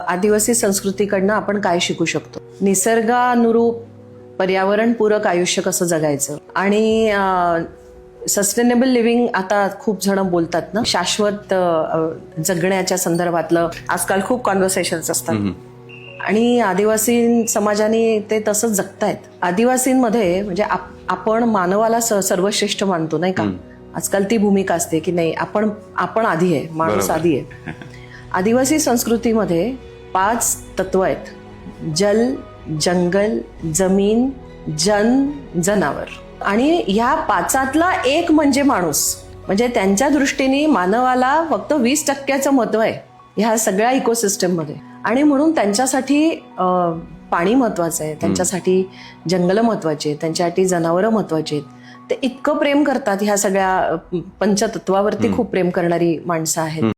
आदिवासी संस्कृतीकडनं आपण काय शिकू शकतो, निसर्गानुरूप पर्यावरणपूरक आयुष्य कसं जगायचं, आणि सस्टेनेबल लिव्हिंग आता खूप जण बोलतात ना, शाश्वत जगण्याच्या संदर्भातलं आजकाल खूप कॉन्व्हर्सेशन्स असतात. आणि आदिवासी समाजाने ते तसंच जगतायत. आदिवासींमध्ये म्हणजे आपण मानवाला सर्वश्रेष्ठ मानतो नाही का, आजकाल ती भूमिका असते की नाही आपण आधी आहे, माणूस आधी आहे. आदिवासी संस्कृतीमध्ये 5 तत्व आहेत: जल, जंगल, जमीन, जन, जनावर. आणि ह्या 5तला एक म्हणजे माणूस. म्हणजे त्यांच्या दृष्टीने मानवाला फक्त 20% महत्व आहे ह्या सगळ्या इकोसिस्टम मध्ये. आणि म्हणून त्यांच्यासाठी पाणी महत्वाचं आहे, त्यांच्यासाठी जंगल महत्वाची आहेत, त्यांच्यासाठी जनावरं महत्वाची आहेत. ते इतकं प्रेम करतात, ह्या सगळ्या पंचतत्वावरती खूप प्रेम करणारी माणसं आहेत.